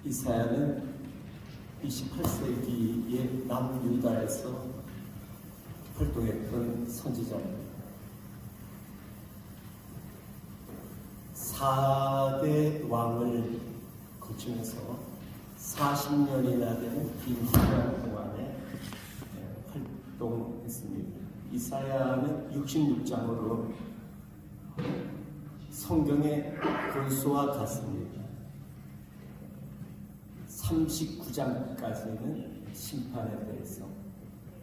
이사야는 28세기의 남유다에서 활동했던 선지자입니다. 4대 왕을 거치면서 40년이나 되는 긴 시간 동안에 활동했습니다. 이사야는 66장으로 성경의 권수와 같습니다. 39장까지는 심판에 대해서,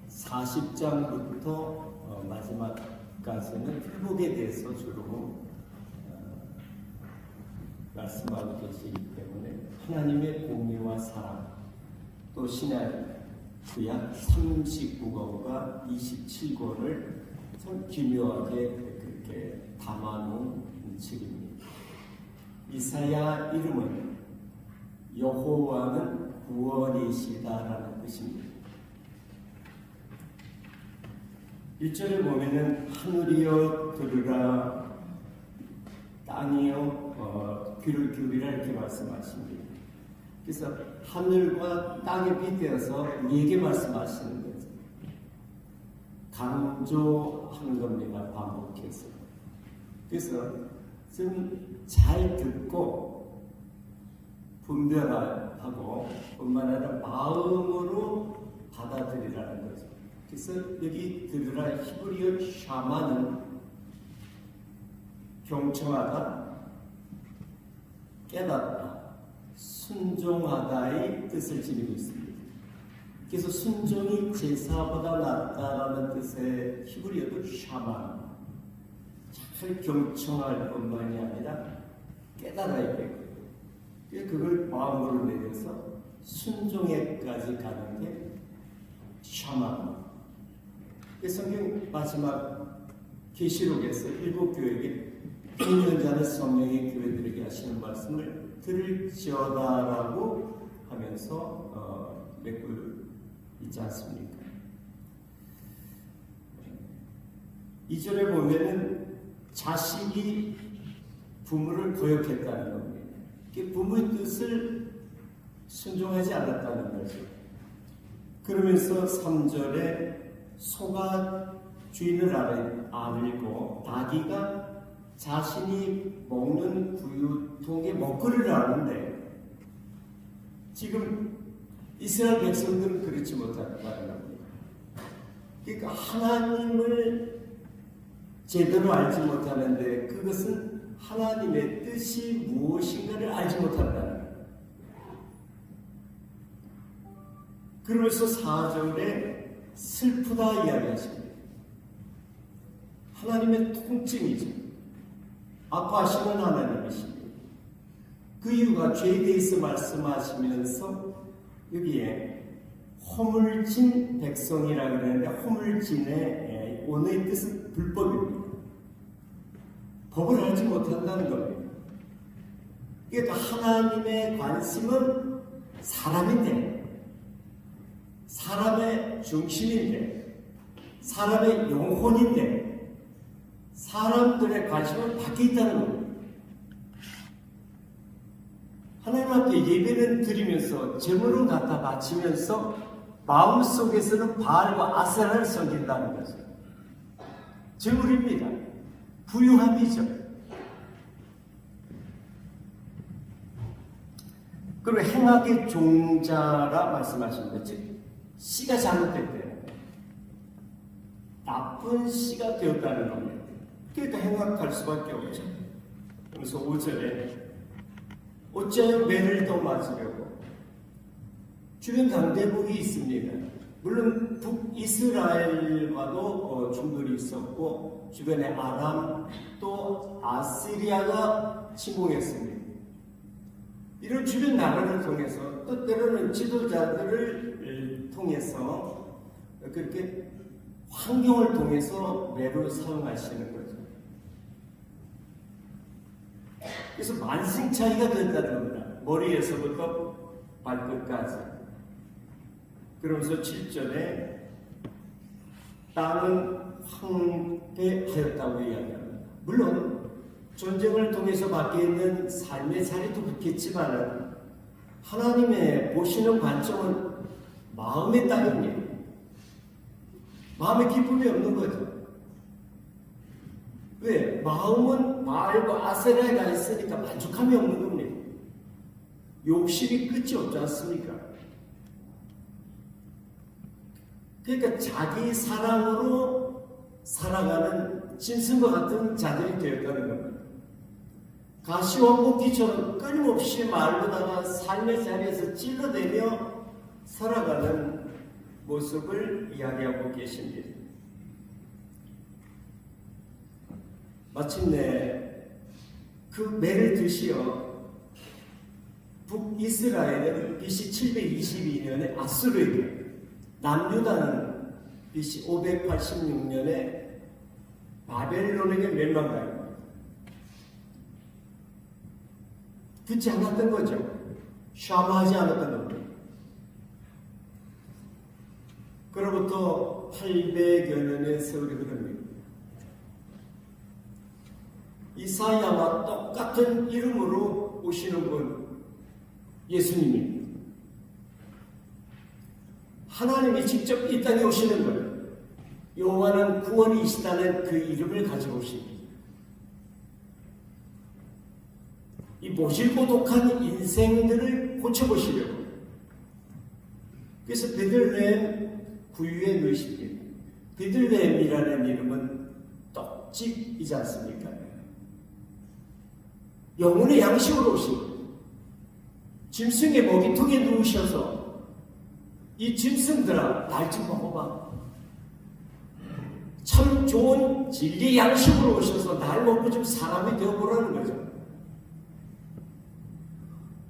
40장부터 마지막까지는 회복에 대해서 주로 말씀하고 계시기 때문에 하나님의 공의와 사랑, 또 신약 구약 39권과 27권을 참 기묘하게 그렇게 담아놓은 책입니다. 이사야 이름은 여호와는 구원이시다라는 뜻입니다. 1절에 보면은 하늘이여 들으라, 땅이여 귀를 기울이라 이렇게 말씀하십니다. 그래서 하늘과 땅에 빗대어서 우리에게 말씀하시는 거죠. 강조하는 겁니다. 반복해서. 그래서 좀 잘 듣고 분별하고 뿐만 아니라 마음으로 받아들이라는 거죠. 그래서 여기 들으라 히브리어 샤마는 경청하다, 깨닫다, 순종하다의 뜻을 지니고 있습니다. 그래서 순종이 제사보다 낫다라는 뜻의 히브리어도 샤만, 잘 경청할 뿐만이 아니라 깨달아야 되고, 그걸 마음으로 내려서 순종에까지 가는 게 샤만. 성경 마지막 계시록에서 일곱 교회에게 인연자는 성령의 교회들에게 하시는 말씀을 들을지어다라고 하면서 맺고 있지 않습니까? 2절에 보면은 자식이 부모를 거역했다는 겁니다. 부모의 뜻을 순종하지 않았다는 거죠. 그러면서 3절에 소가 주인을 알고 닭이가 자신이 먹는 구유통의 먹거리를 아는데, 지금 이스라엘 백성들은 그렇지 못한다는 겁니다. 그러니까 하나님을 제대로 알지 못하는데 그것은 하나님의 뜻이 무엇인가를 알지 못한다는 거예요. 그러면서 4절에 슬프다 이야기하십니다. 하나님의 통증이죠. 아파하시는 하나님이십니다. 그 이유가 죄에 대해서 말씀하시면서 여기에 허물진 백성이라고 그러는데, 허물진의 원어의 뜻은 불법입니다. 법을 알지 못한다는 겁니다. 그러니까 하나님의 관심은 사람인데, 사람의 중심인데, 사람의 영혼인데, 사람들의 관심은 밖에 있다는 겁니다. 하나님 앞에 예배는 드리면서 제물을 갖다 바치면서 마음속에서는 바알과 아세라를 섬긴다는 거죠. 제물입니다. 부유함이죠. 그리고 행악의 종자라 말씀하신 거지. 씨가 잘못됐대요. 나쁜 씨가 되었다는 겁니다. 그러니까 행악할 수밖에 없죠. 그래서 5절에 어찌하여 매를 더 맞으려고. 주변 강대국이 있습니다. 물론 북이스라엘과도 충돌이 있었고, 주변에 아람 또 아시리아가 침공했습니다. 이런 주변 나라를 통해서, 또 때로는 지도자들을 통해서 그렇게 환경을 통해서 매를 사용하시는 거죠. 그래서 만신 차이가 된다는 겁니다. 머리에서부터 발끝까지. 그러면서 7절에 땅은 황폐하였다고 이야기합니다. 물론 전쟁을 통해서 바뀌어 있는 삶의 자리도 그렇겠지만 하나님의 보시는 관점은 마음의 땅입니다. 마음에 기쁨이 없는 거죠. 왜? 마음은 바알과 아세라가 있으니까 만족함이 없는 겁니다. 욕심이 끝이 없지 않습니까? 그러니까 자기 사랑으로 살아가는 짐승과 같은 자들이 되었다는 겁니다. 가시와 모기처럼 끊임없이 말로다가 삶의 자리에서 찔러대며 살아가는 모습을 이야기하고 계십니다. 마침내 그 매를 드시어 북이스라엘은 BC 722년에 아수르에게, 남유다는 BC 586년에 바벨론에게 멸망당합니다. 듣지 않았던 거죠. 샤마하지 않았던 겁니다. 그로부터 800여 년의 세월이 흐릅니다. 이사야와 똑같은 이름으로 오시는 분, 예수님입니다. 하나님이 직접 이 땅에 오시는 거예요. 여호와는 구원이시다는 그 이름을 가지고 오십니다. 이 모질고독한 인생들을 고쳐보시려고. 그래서 베들레헴 구유에 넣으십니다. 베들레헴이라는 이름은 떡집이지 않습니까? 영혼의 양식으로 오시고 짐승의 먹이통에 누우셔서 이 짐승들아 날 좀 먹어봐. 참 좋은 진리 양식으로 오셔서 날 먹고 좀 사람이 되어보라는 거죠.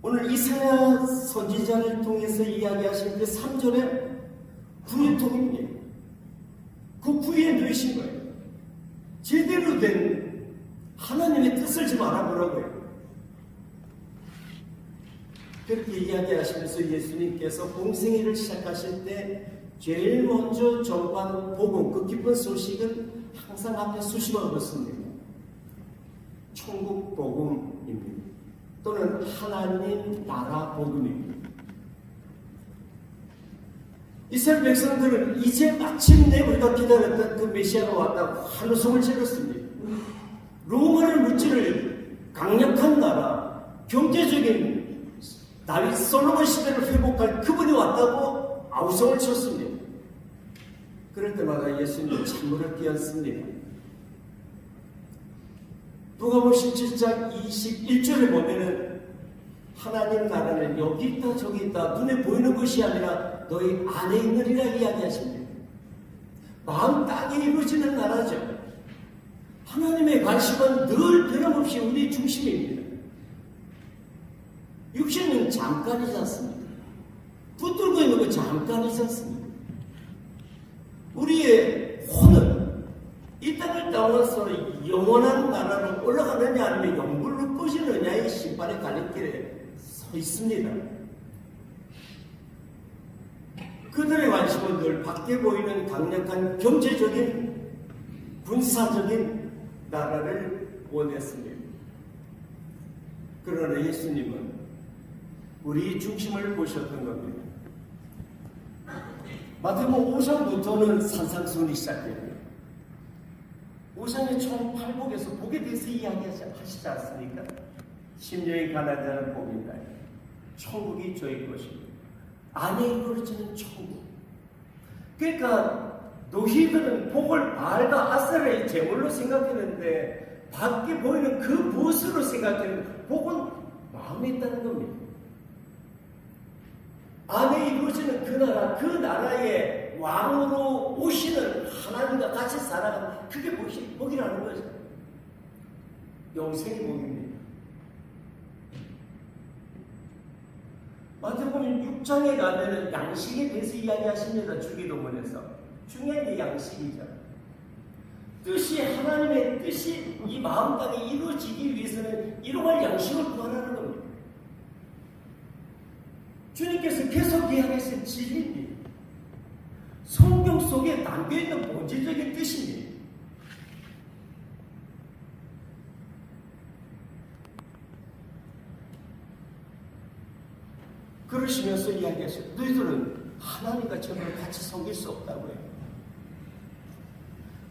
오늘 이사야 선지자를 통해서 이야기하신 그 3절의 구유통입니다. 그 구유에 누이신 거예요. 제대로 된 하나님의 뜻을 좀 알아보라고요. 그렇게 이야기하시면서 예수님께서 공생애를 시작하실 때 제일 먼저 전한 복음, 그 기쁜 소식은 항상 앞에 수식어 그렇습니다. 천국 복음입니다. 또는 하나님 나라 복음입니다. 이스라엘 백성들은 이제 마침내 우리가 기다렸던 그 메시아가 왔다고 환호성을 질렀습니다. 로마를 무찌를 강력한 나라, 경제적인 다윗 솔로몬 시대를 회복할 그분이 왔다고 아우성을 쳤습니다. 그럴 때마다 예수님은 찬물을 끼얹습니다. 누가복음 17장 21절에 보면은 하나님 나라는 여기 있다 저기 있다 눈에 보이는 것이 아니라 너희 안에 있느니라 이야기하십니다. 마음 땅에 이루어지는 나라죠. 하나님의 관심은 늘 변함없이 우리 중심입니다. 육신은 잠깐이지 않습니다. 붙들고 있는 건 잠깐이지 않습니다. 우리의 혼은 이 땅을 떠나서 영원한 나라로 올라가느냐 아니면 영불로 꺼지느냐의 심판의 갈림길에 서 있습니다. 그들의 관심은 늘 밖에 보이는 강력한 경제적인 군사적인 나라를 원했습니다. 그러나 예수님은 우리 중심을 보셨던 겁니다. 마태복음 5장부터는 산상수훈이 시작됩니다. 5장의 총 8복에서 복에 대해서 이야기하시지 않습니까? 심령이 가난한 자는 복이다. 천국이 저희 것입니다. 안에 이루어지는 천국. 그러니까 노희들은 복을 바알과 아세라의 제물로 생각했는데 밖에 보이는 그 무엇으로 생각했는데 복은 마음에 있다는 겁니다. 안에 이루어지는 그 나라, 그 나라의 왕으로 오시는 하나님과 같이 살아가는 그게 복이라는 거죠. 영생의 복입니다. 마태복음 6장에 가면은 양식에 대해서 이야기하십니다. 주기도문에서. 중요한 게 양식이죠. 뜻이 하나님의 뜻이 이 마음 땅에 이루어지기 위해서는 이러한 양식을 구하라는 겁니다. 주님께서 계속 이야기하신 진리입니다. 성경 속에 담겨있는 본질적인 뜻입니다. 그러시면서 이야기하셔요. 너희들은 하나님과 저를 같이 섬길 수 없다고 해요.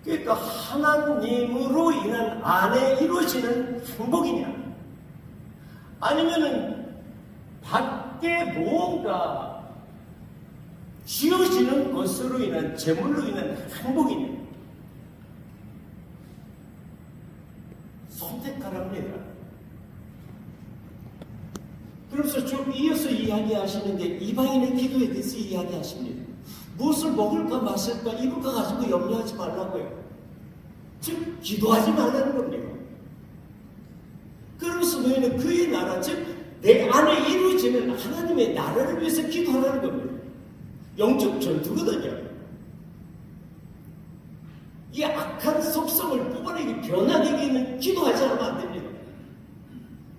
그러니까 하나님으로 인한 안에 이루어지는 행복이냐, 아니면은 밖에 뭔가 지어지는 것으로 인한, 재물로 인한 행복이냐, 선택하랍니다. 그래서 좀 이어서 이야기하시는데 이방인의 기도에 대해서 이야기하십니다. 무엇을 먹을까 마실까 입을까 가지고 염려하지 말라고요. 즉 기도하지 말라는 겁니다. 그러면서 너희는 그의 나라, 즉 내 안에 이루어지는 하나님의 나라를 위해서 기도하라는 겁니다. 영적 전투거든요. 이 악한 속성을 뽑아내기, 변화내기는 기도하지 않으면 안 됩니다.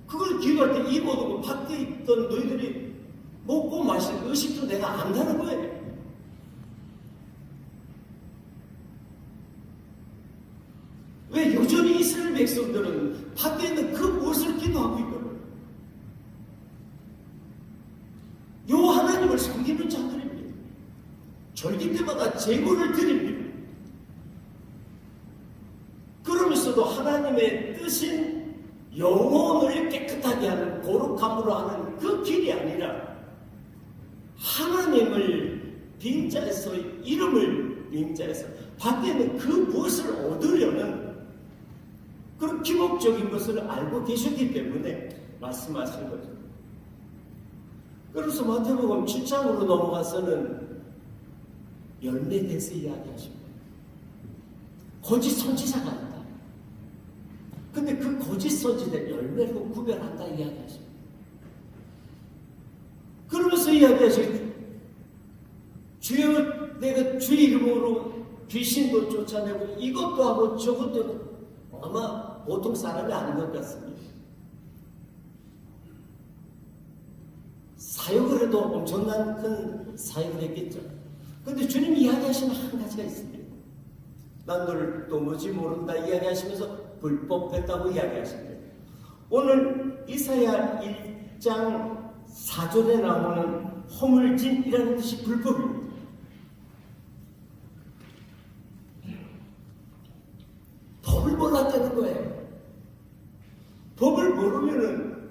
그걸 기도할 때 이 모든 밖에 있던 너희들이 먹고 마실 의식도 내가 안다는 거예요. 왜 여전히 이스라엘 백성들은 밖에 있는 그 무엇을 기도하고 있거든요. 요 하나님을 섬기는 자들입니다. 절기 때마다 제물을 드립니다. 그러면서도 하나님의 뜻인 영혼을 깨끗하게 하는, 거룩함으로 하는 그 길이 아니라 하나님을 빙자해서, 이름을 빙자해서 밖에 있는 그 무엇을 얻으려는 그런 기복적인 것을 알고 계셨기 때문에 말씀하신 거죠. 그래서 마태복음 7장으로 넘어가서는 열매에 대해서 이야기하십니다. 거짓 선지자가 있다. 근데 그 거짓 선지자를 열매로 구별한다 이야기하십니다. 그러면서 이야기하시죠. 주여, 내가 주의 이름으로 귀신도 쫓아내고 이것도 하고 저것도 하고, 아마 보통 사람이 아닌 것 같습니다. 사역을 해도 엄청난 큰 사역을 했겠죠. 그런데 주님 이야기하시는 한 가지가 있습니다. 난 너를 또 뭐지 모른다 이야기하시면서 불법했다고 이야기하십니다. 오늘 이사야 1장 4절에 나오는 허물짐이라는 뜻이 불법입니다. 법을 몰랐다는 거예요. 법을 모르면은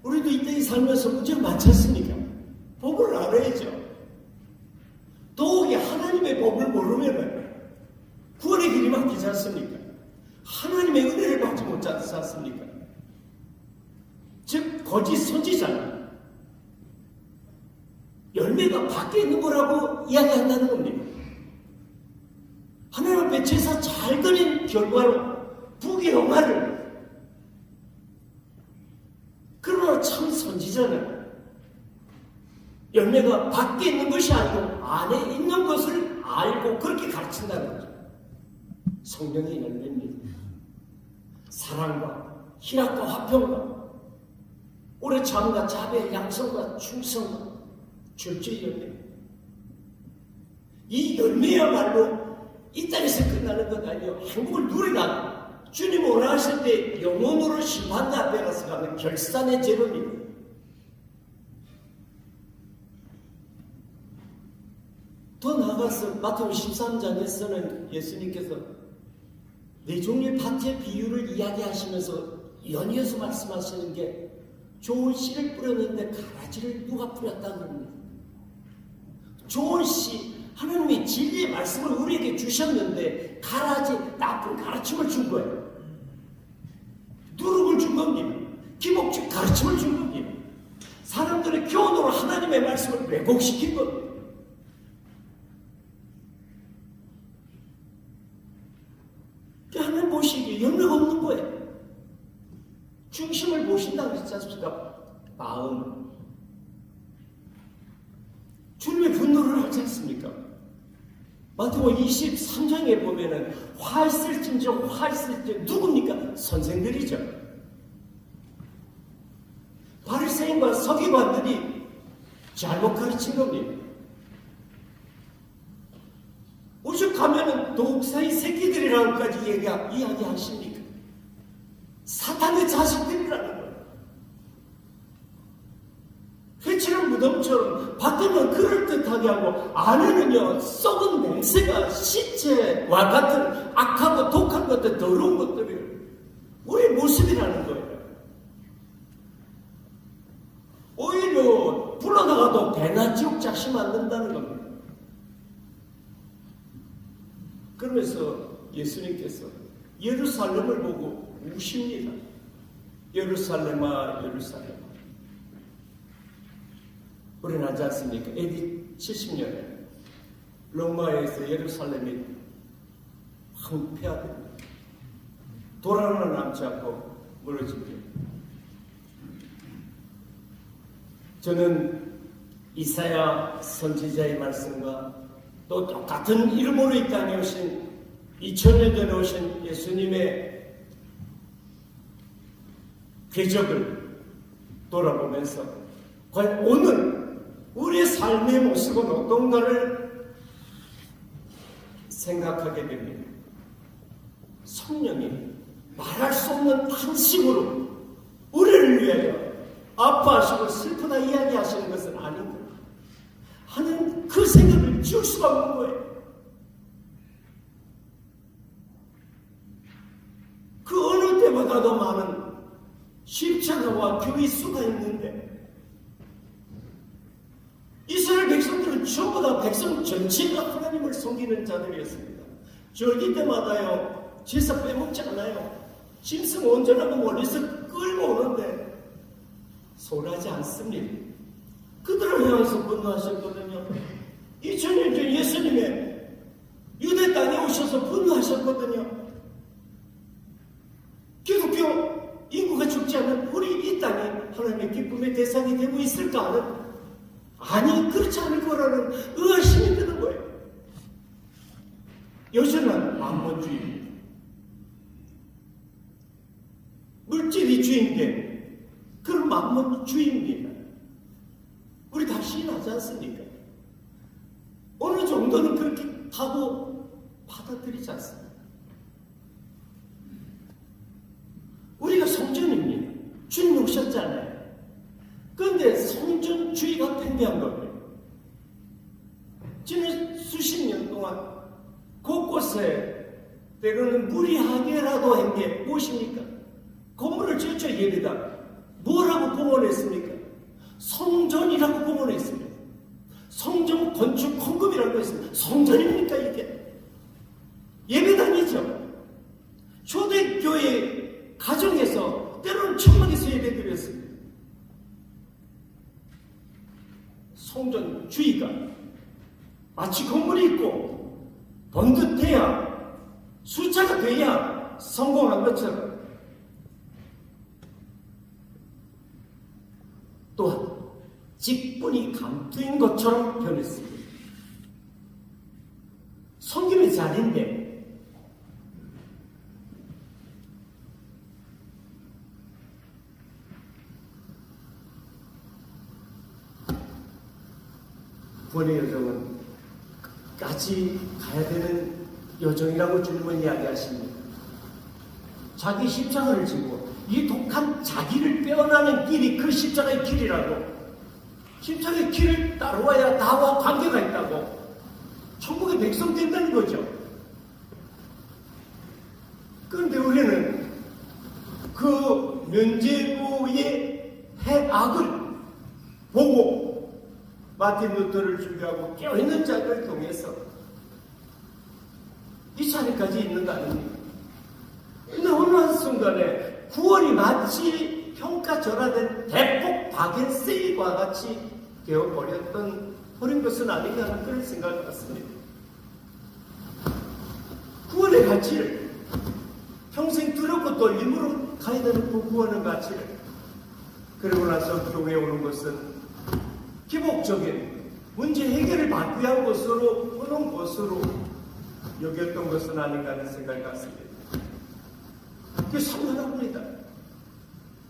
우리도 이 땅에 살면서 문제가 많지 않습니까? 법을 알아야죠. 더욱이 하나님의 법을 모르면은 구원의 길이 막히지 않습니까? 하나님의 은혜를 받지 못하지 않습니까? 즉 거짓 선지자는 열매가 밖에 있는 거라고 이야기한다는 겁니다. 하나님 앞에 제사 잘 드린 결과로 부귀 영화를, 그러나 참 선지자는 열매가 밖에 있는 것이 아니고 안에 있는 것을 알고 그렇게 가르친다는 거죠. 성령의 열매입니다. 사랑과 희락과 화평과 오래 참과 자비와 양성과 충성과 절제의 열매. 이 열매야말로 이 땅에서 끝나는 것 아니요, 행복을 누리라. 주님 원하실 때 영원으로 심판대 앞에 가서 가는 결산의 제로입니다. 더 나아가서 마태복음 13장에서는 예수님께서 네 종류의 밭의 비유를 이야기하시면서 연이어서 말씀하시는 게, 좋은 씨를 뿌렸는데 가라지를 누가 뿌렸다는 겁니다. 좋은 씨, 하나님이 진리의 말씀을 우리에게 주셨는데 가라지, 나쁜 가르침을 준 거예요. 누룩을 준 겁니다. 기복적 가르침을 준 겁니다. 사람들의 교훈으로 하나님의 말씀을 왜곡시킨 겁니다. 하나님 보시기에 열매가 없는 거예요. 중심을 보신다고 그랬지 않습니까? 마음. 주님의 분노를 하지 않습니까? 마태복음 23장에 보면은 화 있을진저 누굽니까? 선생들이죠. 바리새인과 서기관들이 잘못 가르친 겁니다. 오죽 가면은 독사의 새끼들이라고까지 이야기하십니까? 사탄의 자식들이라는 거예요. 회칠을 묻어 밭에는 그럴듯하게 하고 안에는요 썩은 냄새가 시체와 같은 악하고 독한 것들, 더러운 것들이 우리 모습이라는 거예요. 오히려 불러다가도 배나 지옥 작시 만든다는 겁니다. 그러면서 예수님께서 예루살렘을 보고 우십니다. 예루살렘아 예루살렘아. 우리는 알지 않습니까? AD 70년에 로마에서 예루살렘이 황폐화됩니다. 돌 하나 남지 않고 무너집니다. 저는 이사야 선지자의 말씀과 또 똑같은 이름으로 이 땅에 오신 2000년 전에 오신 예수님의 궤적을 돌아보면서 과연 오늘 우리의 삶의 모습은 어떤가를 생각하게 됩니다. 성령이 말할 수 없는 탄식으로 우리를 위하여 아파하시고 슬프다 이야기하시는 것은 아닌가 하는 그 생각을 지울 수가 없는 거예요. 그 어느 때보다도 많은 십자가와 교회 수가 있는데 이스라엘 백성들은 전부 다 백성 전체가 하나님을 섬기는 자들이었습니다. 절기 때마다요 제사 빼먹지 않아요. 짐승 온전하고 멀리서 끌고 오는데 소홀하지 않습니다. 그들을 향해서 분노하셨거든요. 2000년 전 예수님의 유대 땅에 오셔서 분노하셨거든요. 기독교 인구가 죽지 않는 우리 이 땅이 하나님의 기쁨의 대상이 되고 있을까 하는 아니 그렇지 않을 거라는 의아심이 드는 거예요. 여전한 만본주의입니다. 물질이 주인된 그런 만본주의입니다. 우리 다 시인하지 않습니까? 어느 정도는 그렇게 하고 받아들이지 않습니다. 우리가 성전입니다. 주님 오셨잖아요. 그런데 성전주의가 팽배한 거예요. 지난 수십 년 동안 곳곳에 때로는 무리하게라도 한 게 무엇입니까? 건물을 지어쳐 예배다. 뭐라고 봉헌했습니까? 성전이라고 봉헌했습니다. 성전 건축 헌금이라고 했습니다. 성전입니까 이게? 예배당이죠. 초대교회 가정에서 때로는 천막에서 예배드렸습니다. 성전주의가 마치 건물이 있고 번듯해야 숫자가 돼야 성공한 것처럼 또한 직분이 감투인 것처럼 변했습니다. 섬김의 자리인데 구원의 여정은 끝까지 가야 되는 여정이라고 주님은 이야기하십니다. 자기 십자가를 지고 이 독한 자기를 빼어나는 길이 그 십자가의 길이라고. 십자가의 길을 따라와야 나와 관계가 있다고. 천국의 백성 된다는 거죠. 그런데 우리는 그 면죄부의 해악을 보고 마틴 루터를 준비하고 깨어있는 자들을 통해서 이 자리까지 있는 거 아닙니까? 근데 어느 한순간에 구원이 마치 평가절하된 대폭 박앤세일과 같이 되어버렸던 버린 것은 아닌가 하는 그런 생각을 갖습니다. 구원의 가치를 평생 두렵고 떨림으로 가야 되는 그 구원의 가치를 그러고 나서 교회에 오는 것은 기복적인 문제 해결을 받기 위한 것으로 오는 것으로 여겼던 것은 아닌가 하는 생각을 갖습니다. 그게 상관합니다.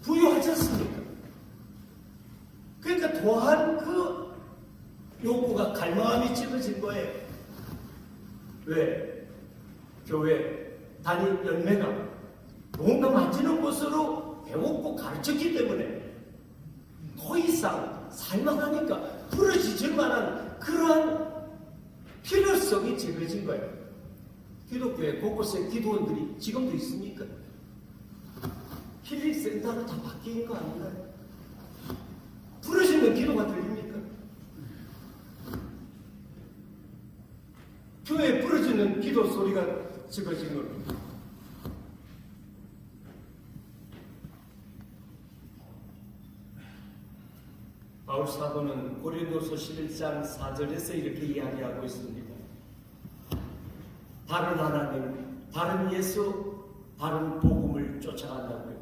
부유하지 않습니까? 그러니까 또한 그 요구가 갈망함이 찌어진 거예요. 왜? 교회 단일 열매가 뭔가 만지는 것으로 배웠고 가르쳤기 때문에 더 이상 살만하니까 부러지질 만한 그러한 필요성이 제거진 거예요. 기독교에 곳곳에 기도원들이 지금도 있습니까? 힐링센터로 다 바뀐 거 아닌가요? 부러지면 기도가 들립니까? 교회에 부러지는 기도 소리가 적어진 겁니다. 바울 사도는 고린도서 11장 4절에서 이렇게 이야기하고 있습니다. 바른 하나님, 바른 예수, 바른 복음을 쫓아간다고요.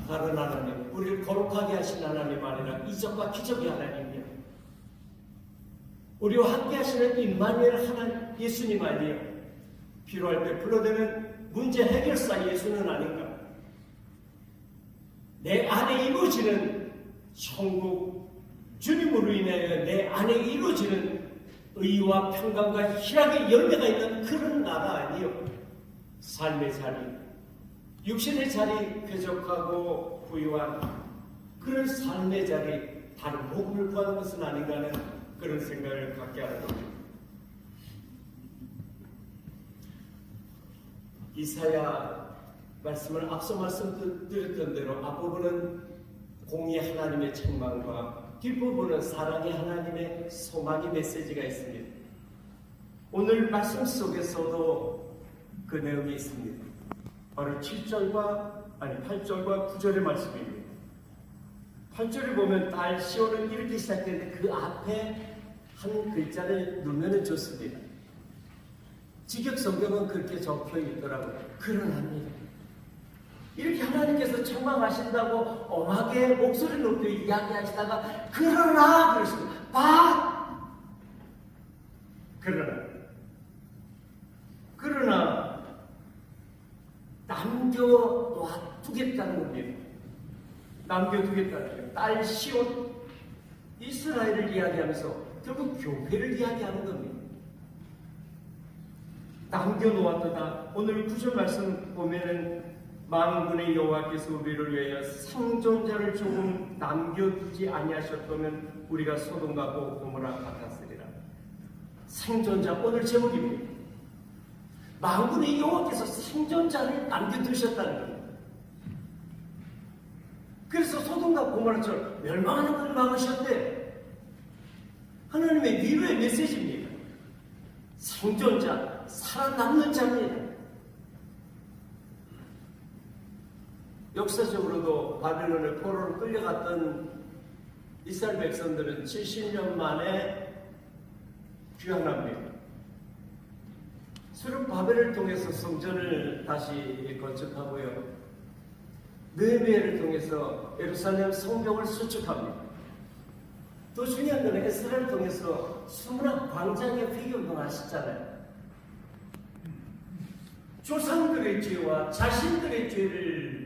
바른 하나님, 우리를 거룩하게 하신 하나님 아니라 이적과 기적의 하나님이요. 우리와 함께 하시는 임마누엘 하나님 예수님 아니에요. 필요할 때 불러대는 문제 해결사 예수는 아닌가. 내 안에 이루어지는 천국 주님으로 인하여 내 안에 이루어지는 의와 평강과 희락의 열매가 있는 그런 나라 아니요. 삶의 자리, 육신의 자리 쾌적하고 부유한 그런 삶의 자리, 다른 복음을 구하는 것은 아닌가 하는 그런 생각을 갖게 하는 겁니다. 이사야 말씀을 앞서 말씀드렸던 대로 앞부분은 공의 하나님의 책망과 뒷부분은 사랑의 하나님의 소망의 메시지가 있습니다. 오늘 말씀 속에서도 그 내용이 있습니다. 바로 8절과 9절의 말씀입니다. 8절을 보면 달 시온은 이렇게 시작되는데 그 앞에 한 글자를 누르면 좋습니다. 직역 성경은 그렇게 적혀 있더라고요. 그러합니다. 이렇게 하나님께서 책망하신다고 엄하게 목소리 높여 이야기하시다가 그러나 그러십니다. 봐! 그러나 남겨놔두겠다는 겁니다. 남겨두겠다는 거예요. 딸 시온 이스라엘을 이야기하면서 결국 교회를 이야기하는 겁니다. 남겨놓았다. 오늘 9절 말씀 보면은 만군의 여호와께서 우리를 위하여 생존자를 조금 남겨두지 아니하셨다면 우리가 소돔과 고모라 같았으리라. 생존자 오늘 제목입니다. 만군의 여호와께서 생존자를 남겨두셨다는 겁니다. 그래서 소돔과 고모라처럼 멸망하는 것을 막으셨대. 하나님의 위로의 메시지입니다. 생존자, 살아남는 자입니다. 역사적으로도 바벨론의 포로로 끌려갔던 이스라엘 백성들은 70년 만에 귀환합니다. 수르 바벨을 통해서 성전을 다시 건축하고요. 느헤미야를 통해서 예루살렘 성벽을 수축합니다. 또 중요한 것은 에스라를 통해서 수문학 광장의 회개운동 아시잖아요. 조상들의 죄와 자신들의 죄를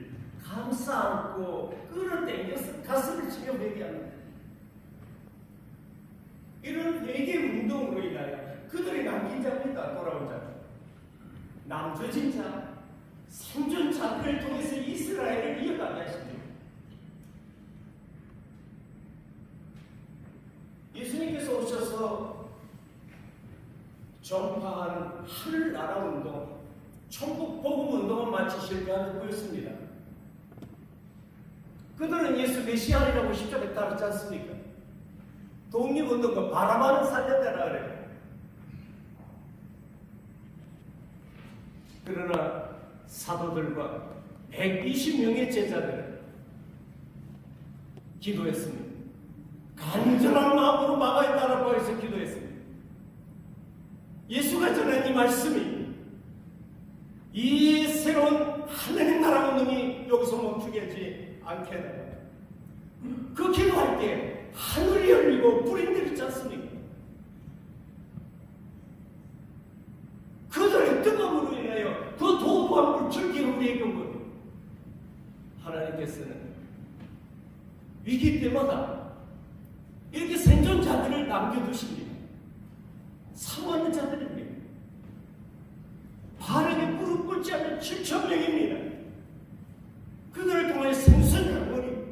감싸 안고 끌어당겨서 가슴을 치며 회개합니다. 이런 회개 운동으로 인하여 그들이 남긴 자입니다. 돌아온 자, 남겨진 자, 생존자들을 통해서 이스라엘을 이어가게 하십니다. 예수님께서 오셔서 전파한 하늘나라 운동, 천국 복음 운동은 마치 실패한 듯보였습니다. 그들은 예수 메시아라고 십자가에 따르지 않습니까? 독립운동과 바라바는 살려내라 그래요. 그러나 사도들과 120명의 제자들은 기도했습니다. 간절한 마음으로 마가에 따라 해서 기도했습니다. 예수가 전한 이 말씀이 이 새로운 하나님 나라 운동이 여기서 멈추게 하지 않게 해달라. 그 기도할 때 하늘이 열리고 불이 내리지 않습니까? 그들의 뜨거움으로 인하여 그 도부한 물줄기가 우리에게 온 겁니다. 하나님께서는 위기 때마다 이렇게 생존자들을 남겨두십니다. 사모하는 자들입니다. 바르게 무릎 꿇지 않는 7,000명입니다. 그들을 통해 생선을 하니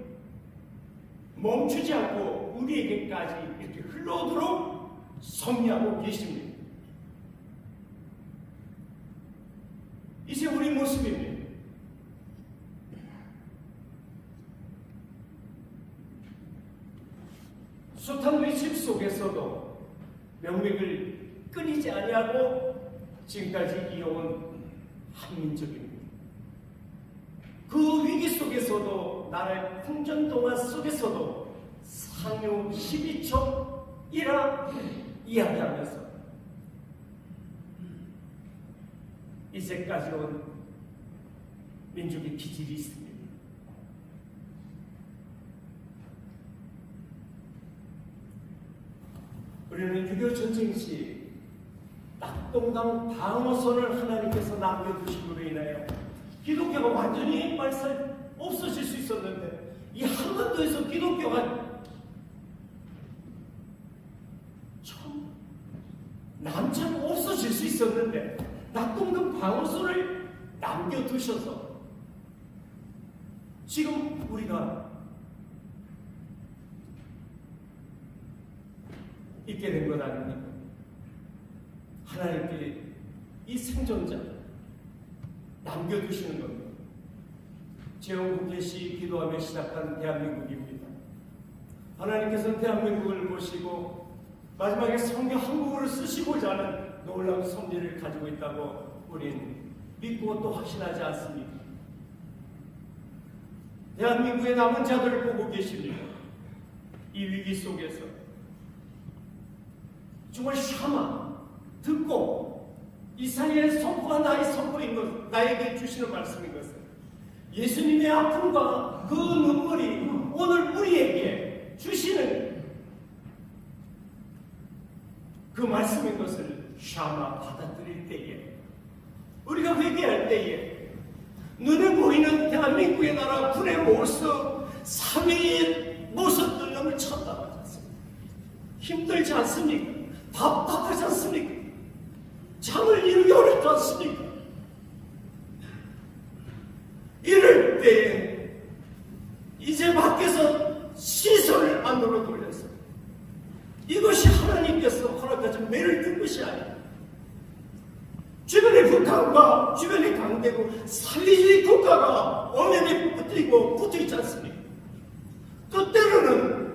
멈추지 않고 우리에게까지 이렇게 흘러오도록 섭리하고 계십니다. 이제 우리 모습입니다. 숱한 외침 속에서도 명맥을 끊이지 아니하고 지금까지 이어온 한민족입니다. 그 위기 속에서도 나라의 풍전동화 속에서도 상류 12척이라 이야기하면서 이제까지 온 민족의 기질이 있습니다. 우리는 6.25 전쟁 시 낙동강 방어선을 하나님께서 남겨두심으로 인하여 기독교가 완전히 없어질 수 있었는데, 이 한반도에서 기독교가 남참 없어질 수 있었는데 낙동강 방어선을 남겨두셔서 지금 우리가 있게 된 것 아닙니까? 하나님께 이 생존자 남겨두시는 겁니다. 재헌국회 시 기도하며 시작한 대한민국입니다. 하나님께서는 대한민국을 보시고 마지막에 성경 한국어를 쓰시고자 하는 놀라운 섭리를 가지고 있다고 우리는 믿고 또 확신하지 않습니까? 대한민국의 남은 자들을 보고 계십니다. 이 위기 속에서 정말 샤마 듣고 이사야의 선포가 나의 선포인 것, 나에게 주시는 말씀인 것은 예수님의 아픔과 그 눈물이 오늘 우리에게 주시는 그 말씀인 것을 샤마 받아들일 때에, 우리가 회개할 때에 눈에 보이는 대한민국의 나라 군의 모습, 사회의 모습들 너무 천담하지 않습니까? 힘들지 않습니까? 답답하지 않습니까? 잠을 이루기 어렵지 않습니까? 이럴 때에 이제 밖에서 시선을 안으로 돌려서 이것이 하나님께서 허락하신 매를 든 것이 아니라 주변의 북한과 주변의 강대국 사회주의 국가가 엄연히 붙어있지 않습니까? 또 때로는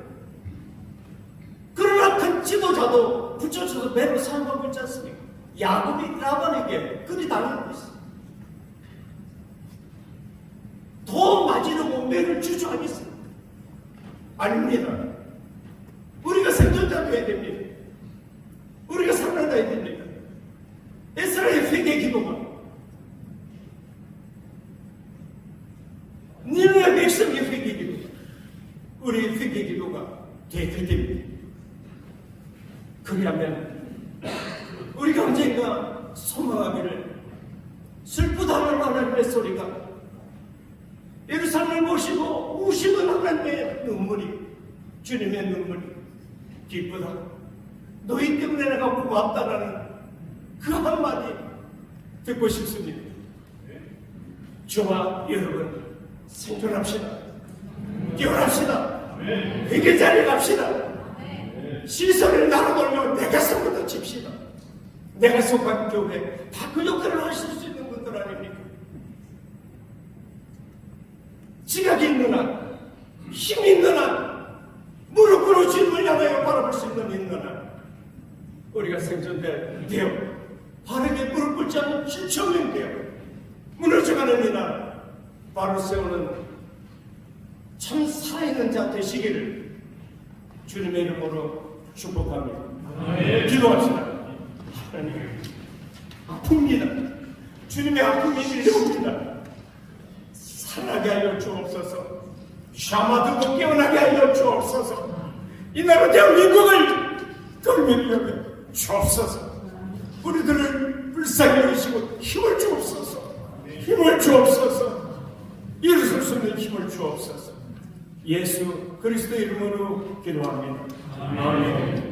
그러나 큰 지도자도 붙여줘서 매로 사용하고 있지 않습니까? 야곱이 라반에게 그리 당하고 있습니다. 더 맞이려고 매를 주저하겠습니까? 아닙니다. 우리가 생존자 되어야 됩니다. 우리가 살아나야 됩니다. 에스라의 회개 기도가 니느웨 백성의 회개 기도, 우리의 회개 기도가 되어야 됩니다. 그리하면 우리가 언젠가 소망하기를 슬프다는 하나님의 소리가 예루살렘을 보시고 우시는 하나님의 눈물이, 주님의 눈물이 기쁘다, 너희 때문에 내가 고맙다라는 그 한마디 듣고 싶습니다. 저와 여러분 생존합시다. 뛰어납시다. 회개 자리에 갑시다. 시선을 나눠돌며 내 가슴부터 칩시다. 내가 속한 교회 다 그 역할을 하실 수 있는 분들 아닙니까? 지각이 있는 한, 힘이 있는 한, 무릎 꿇어 주님을 향하여 바라볼 수 있는 한 우리가 생존되어 바르게 무릎 꿇지 않는 지청인 되어 무너져가는 이날 바로 세우는 참 살아있는 자 되시기를 주님의 이름으로 축복합니다. 기도합시다. 하나님, 아픕니다. 주님의 아픔이 밀려옵니다. 살아나게 하여 주옵소서. 샤마드고 깨어나게 하여 주옵소서. 이 나라 대한민국을 걸밀려며 주옵소서. 우리들을 불쌍히 여기시고 힘을 주옵소서. 힘을 주옵소서. 일어설 수 있는 힘을 주옵소서. 예수 그리스도 이름으로 기도합니다. 아멘.